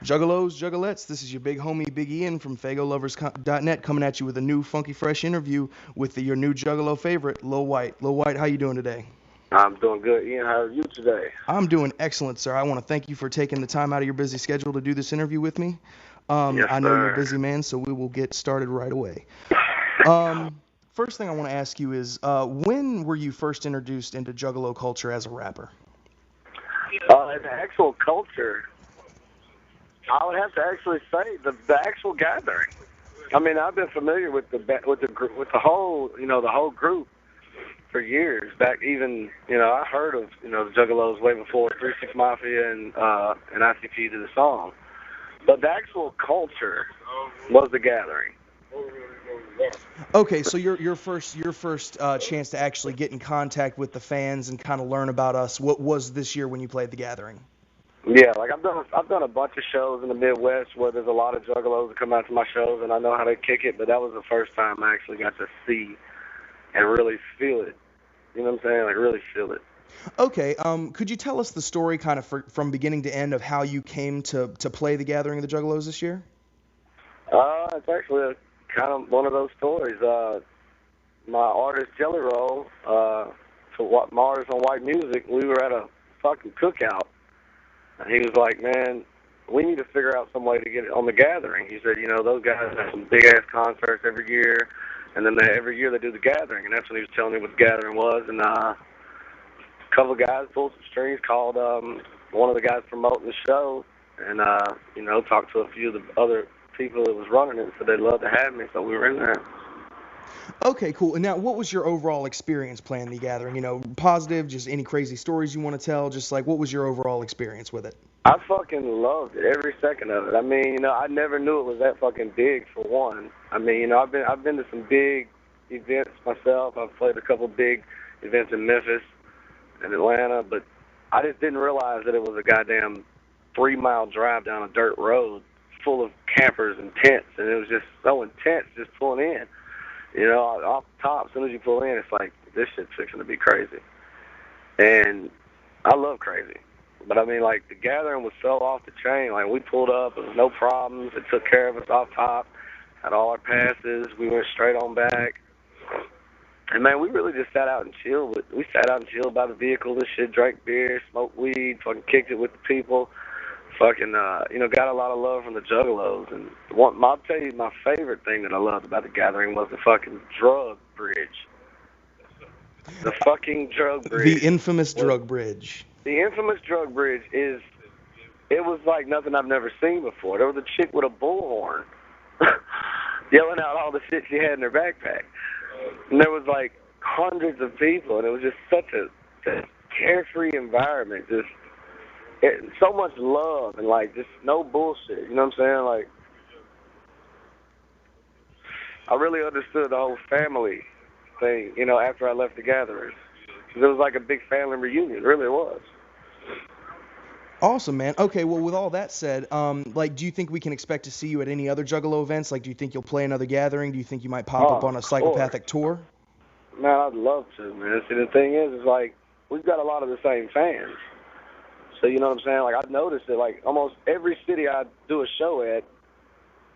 Juggalos, Juggalettes, this is your big homie Big Ian from Faygoluvers.net coming at you with a new funky fresh interview with your new Juggalo favorite, Lil Wyte. Lil Wyte, how you doing today? I'm doing good. Ian, how are you today? I'm doing excellent, sir. I want to thank you for taking the time out of your busy schedule to do this interview with me. Yes, I know you're a sir. busy man, so we will get started right away. Um, First thing I want to ask you is, when were you first introduced into Juggalo culture as a rapper? In the actual culture, I would have to actually say the actual gathering. I mean, I've been familiar with the whole the whole group for years. Back even I heard of the Juggalos way before 3 6 Mafia and ICP did the song. But the actual culture was the gathering. Okay, so your first chance to actually get in contact with the fans and kind of learn about us, what was this year when you played the Gathering? Yeah, like I've done a bunch of shows in the Midwest where there's a lot of juggalos that come out to my shows, and I know how they kick it. But that was the first time I actually got to see and really feel it. You know what I'm saying? Like really feel it. Okay, could you tell us the story kind of from beginning to end of how you came to play the Gathering of the Juggalos this year? It's actually kind of one of those stories. My artist Jelly Roll, for what my artist on White Music, we were at a fucking cookout, and he was like, "Man, we need to figure out some way to get it on the Gathering." He said, those guys have some big ass concerts every year, and then every year they do the Gathering, and that's when he was telling me what the Gathering was, and a couple of guys pulled some strings, called one of the guys promoting the show, and talked to a few of the other people that was running it, so they'd love to have me, so we were in there. Okay, cool. And now, what was your overall experience playing the Gathering? Positive, just any crazy stories you want to tell? Just like, what was your overall experience with it? I fucking loved it, every second of it. I mean, I never knew it was that fucking big for one. I mean, I've been to some big events myself. I've played a couple big events in Memphis and Atlanta, but I just didn't realize that it was a goddamn 3 mile drive down a dirt road full of campers and tents, and it was just so intense just pulling in. Off the top, as soon as you pull in, it's like, this shit's fixing to be crazy. And I love crazy. But I mean, like, the Gathering was so off the chain. Like, we pulled up, it was no problems. It took care of us off top, had all our passes. We went straight on back. And, man, we really just sat out and chilled. We sat out and chilled by the vehicle and shit, drank beer, smoked weed, fucking kicked it with the people. Fucking, got a lot of love from the Juggalos. And I'll tell you, my favorite thing that I loved about the Gathering was the fucking drug bridge. The fucking drug bridge. The infamous drug bridge. The infamous drug bridge it was like nothing I've never seen before. There was a chick with a bullhorn yelling out all the shit she had in her backpack. And there was like hundreds of people, and it was just such a carefree environment. So much love and like just no bullshit. You know what I'm saying? Like, I really understood the whole family thing, after I left the Gatherers. It was like a big family reunion. It really was. Awesome, man. Okay, well, with all that said, do you think we can expect to see you at any other Juggalo events? Like, do you think you'll play another Gathering? Do you think you might pop up on a Of course. psychopathic tour? Man, I'd love to, man. See, the thing is like, we've got a lot of the same fans. So, you know what I'm saying? Like, I've noticed that, like, almost every city I do a show at,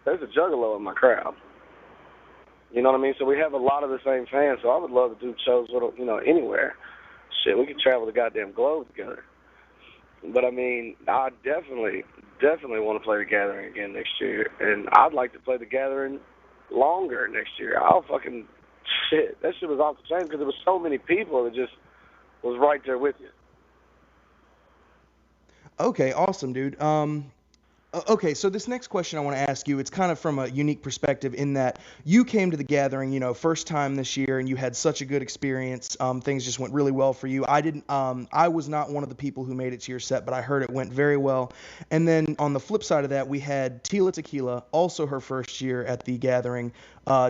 there's a Juggalo in my crowd. You know what I mean? So we have a lot of the same fans, so I would love to do shows with, anywhere. Shit, we could travel the goddamn globe together. But, I mean, I definitely want to play the Gathering again next year. And I'd like to play the Gathering longer next year. Shit, that shit was off the chain because there was so many people that just was right there with you. Okay, awesome, dude. Okay, so this next question I want to ask you, it's kind of from a unique perspective in that you came to the Gathering, first time this year, and you had such a good experience. Things just went really well for you. I was not one of the people who made it to your set, but I heard it went very well. And then on the flip side of that, we had Tila Tequila, also her first year at the Gathering,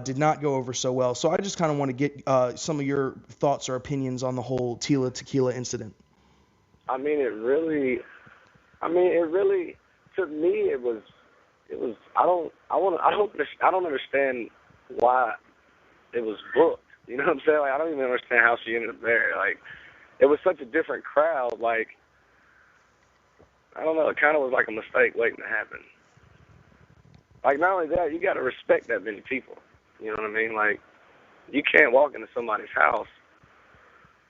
did not go over so well. So I just kind of want to get some of your thoughts or opinions on the whole Tila Tequila incident. I mean, it really, to me, it was. I don't understand why it was booked. You know what I'm saying? Like, I don't even understand how she ended up there. Like, it was such a different crowd. Like, I don't know, it kind of was like a mistake waiting to happen. Like, not only that, you got to respect that many people. You know what I mean? Like, you can't walk into somebody's house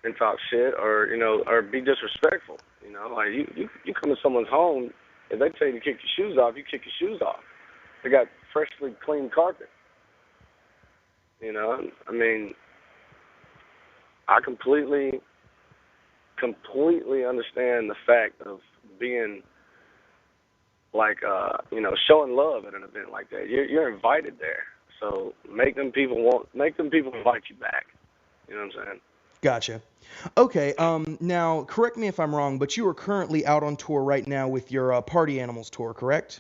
and talk shit or, you know, or be disrespectful. You know, like, you come to someone's home, if they tell you to kick your shoes off, you kick your shoes off. They got freshly clean carpet. You know, I mean, I completely understand the fact of being like, you know, showing love at an event like that. You're invited there, so make them people invite you back. You know what I'm saying? Gotcha. Okay. Now, correct me if I'm wrong, but you are currently out on tour right now with your Party Animals tour, correct?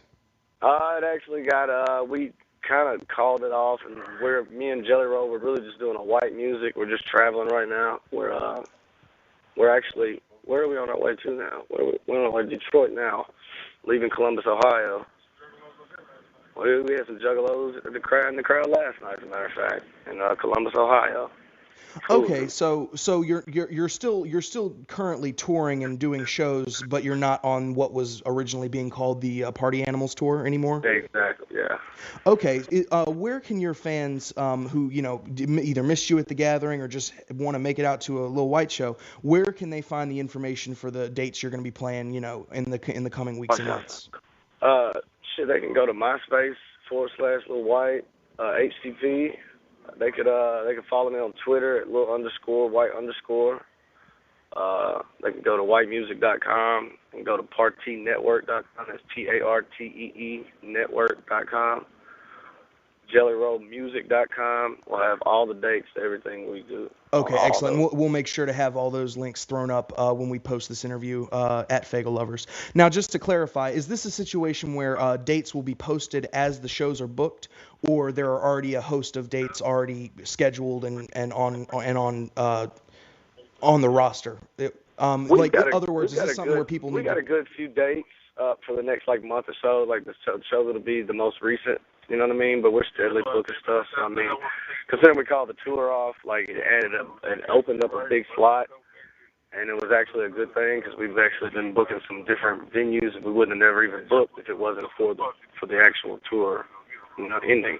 It actually got we kind of called it off, and me and Jelly Roll, we're really just doing a white music. We're just traveling right now. We're actually, where are we on our way to now? We're on our way to Detroit now, leaving Columbus, Ohio. We had some juggalos in the crowd last night, as a matter of fact, in Columbus, Ohio. Okay, so you're still currently touring and doing shows, but you're not on what was originally being called the Party Animals tour anymore? Exactly, yeah. Okay, where can your fans who, you know, either missed you at the gathering or just want to make it out to a Lil Wyte show, where can they find the information for the dates you're going to be playing, you know, in the coming weeks and months? They can go to MySpace/Lil Wyte HTTP. They could follow me on Twitter at Lil_Wyte_. They can go to whitemusic.com and go to parteennetwork.com. That's TARTEE network.com. JellyRollMusic.com. We'll have all the dates to everything we do. Okay, excellent. We'll make sure to have all those links thrown up when we post this interview at Faygoluvers. Now, just to clarify, is this a situation where dates will be posted as the shows are booked, or there are already a host of dates already scheduled and on the roster? In other words, is this something where people need? We got a good few dates up for the next month or so. Like the show that'll be the most recent. You know what I mean? But we're steadily booking stuff. So, I mean, considering we called the tour off, like it opened up a big slot, and it was actually a good thing because we've actually been booking some different venues that we wouldn't have never even booked if it wasn't for the actual tour, you know, ending.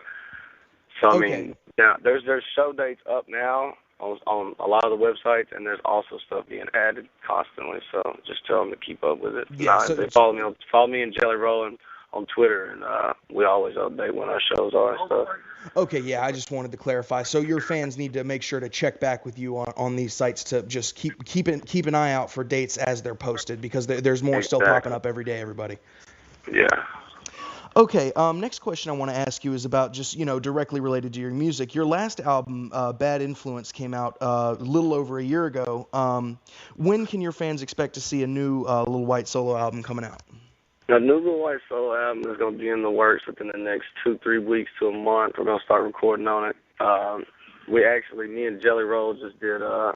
So I mean, now there's show dates up now on a lot of the websites, and there's also stuff being added constantly. So just tell them to keep up with it. Yeah, they follow me and Jelly Roll on Twitter, and we always update when our shows are and stuff. Okay, yeah, I just wanted to clarify. So your fans need to make sure to check back with you on these sites to just keep an eye out for dates as they're posted, because there's more still popping up every day, everybody. Yeah. Okay, next question I want to ask you is about just, you know, directly related to your music. Your last album, Bad Influence, came out a little over a year ago. When can your fans expect to see a new Lil Wyte solo album coming out? A new Lil Wyte solo album is going to be in the works within the next 2-3 weeks to a month. We're going to start recording on it. Me and Jelly Roll just did an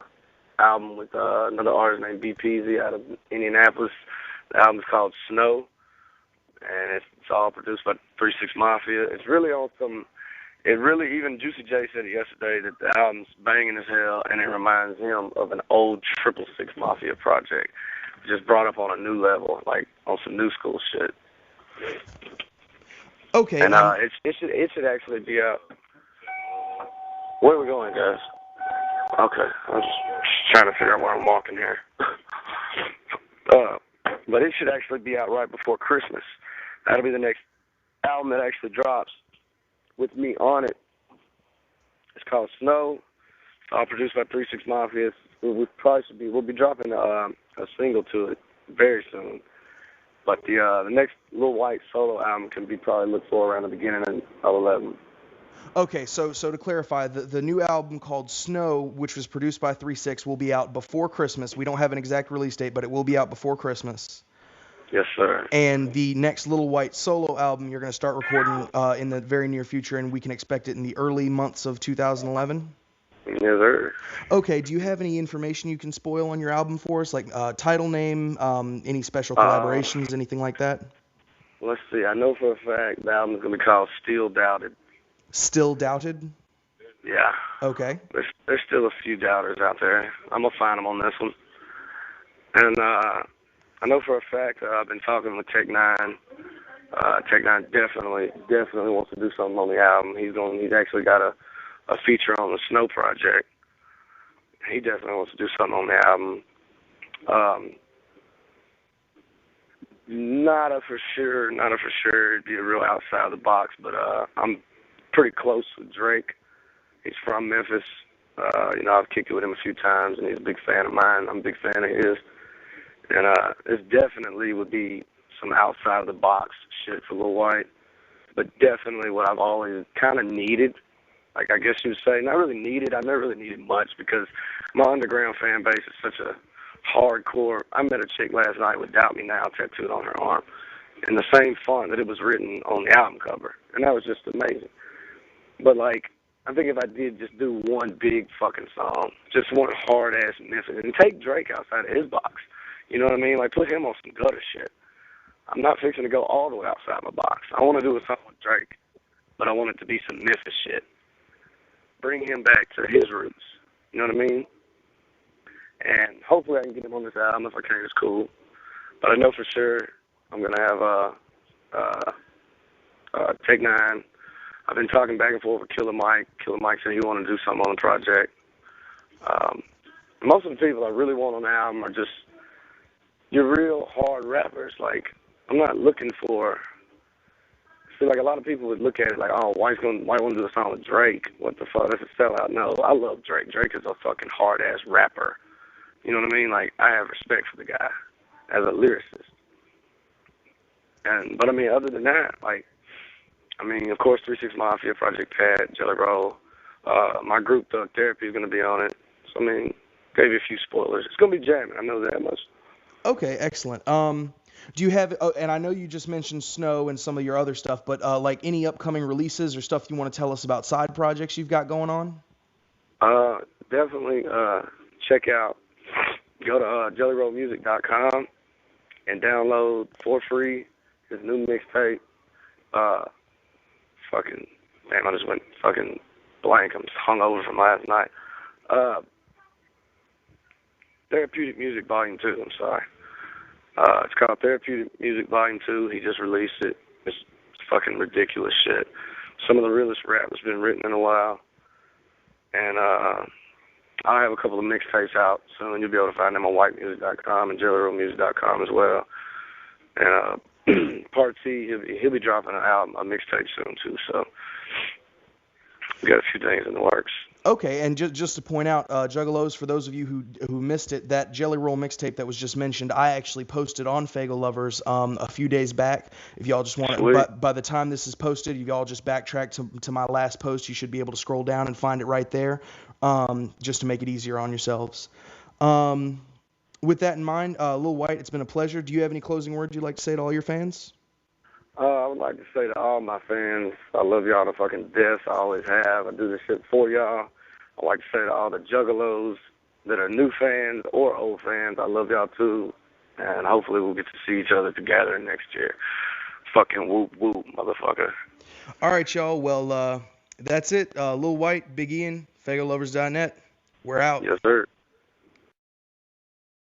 album with another artist named BPZ out of Indianapolis. The album's called Snow, and it's all produced by 3 6 Mafia. It's really on some. Even Juicy J said it yesterday that the album's banging as hell, and it reminds him of an old 6 6 Mafia project. Just brought up on a new level, like on some new school shit. Okay. And it should actually be out. Where are we going, guys? Okay, I'm just trying to figure out where I'm walking here. But it should actually be out right before Christmas. That'll be the next album that actually drops with me on it. It's called Snow. It's all produced by 3 6 Mafia. We'll be dropping a single to it very soon. But the next Lil Wyte solo album can be probably looked for around the beginning of 11. Okay, so to clarify, the new album called Snow, which was produced by 3 6, will be out before Christmas. We don't have an exact release date, but it will be out before Christmas. Yes, sir. And the next Lil Wyte solo album you're going to start recording in the very near future, and we can expect it in the early months of 2011? Yes, sir. Okay, do you have any information you can spoil on your album for us, like title name, any special collaborations, anything like that? Let's see. I know for a fact the album is going to be called Still Doubted. Still Doubted? Yeah. Okay. There's still a few doubters out there. I'm going to find them on this one. And I know for a fact I've been talking with Tech Nine. Tech Nine definitely wants to do something on the album. He's actually got a feature on the Snow project. He definitely wants to do something on the album. Not a for sure. It'd be a real outside the box, but I'm pretty close with Drake. He's from Memphis. I've kicked it with him a few times, and he's a big fan of mine. I'm a big fan of his. And this definitely would be some outside of the box shit for Lil Wyte, but definitely what I've always kind of needed. Like, I guess you would say, not really needed. I've never really needed much because my underground fan base is such a hardcore. I met a chick last night with Doubt Me Now tattooed on her arm in the same font that it was written on the album cover, and that was just amazing. But, like, I think if I did just do one big fucking song, just one hard-ass Memphis, and take Drake outside of his box, you know what I mean? Like, put him on some gutter shit. I'm not fixing to go all the way outside my box. I want to do a song with Drake, but I want it to be some Memphis shit. Bring him back to his roots. You know what I mean? And hopefully I can get him on this album. If I can, it's cool. But I know for sure I'm going to have Take Nine. I've been talking back and forth with Killer Mike. Killer Mike said he wanted to do something on the project. Most of the people I really want on the album are just your real hard rappers. Like, I'm not looking for... See, like, a lot of people would look at it like, oh, why want to do a song with Drake? What the fuck? That's a sellout. No, I love Drake. Drake is a fucking hard-ass rapper. You know what I mean? Like, I have respect for the guy as a lyricist. But, I mean, other than that, like, I mean, of course, 3 6 Mafia, Project Pat, Jelly Roll. My group, Thug Therapy, is going to be on it. So, I mean, gave you a few spoilers. It's going to be jamming. I know that much. Okay, excellent. Do you have, and I know you just mentioned Snow and some of your other stuff, but like any upcoming releases or stuff you want to tell us about side projects you've got going on? Definitely check out, go to jellyrollmusic.com and download for free his new mixtape. Damn, I just went fucking blank. I'm hungover from last night. Therapeutic Music Volume 2, I'm sorry. It's called Therapeutic Music Volume 2. He just released it. It's fucking ridiculous shit. Some of the realest rap that's been written in a while. And I have a couple of mixtapes out soon. You'll be able to find them on whitemusic.com and jellyrollmusic.com as well. And Part T, he'll be dropping an album, a mixtape soon too. So we got a few things in the works. Okay, and just to point out, Juggalos, for those of you who missed it, that Jelly Roll mixtape that was just mentioned, I actually posted on Faygoluvers a few days back. If y'all just want to, by the time this is posted, if y'all just backtrack to my last post, you should be able to scroll down and find it right there, just to make it easier on yourselves. With that in mind, Lil Wyte, it's been a pleasure. Do you have any closing words you'd like to say to all your fans? I would like to say to all my fans, I love y'all to fucking death. I always have. I do this shit for y'all. I'd like to say to all the Juggalos that are new fans or old fans, I love y'all too. And hopefully we'll get to see each other together next year. Fucking whoop whoop, motherfucker. All right, y'all. Well, that's it. Lil Wyte, Big Ian, Faygolovers.net. We're out. Yes, sir.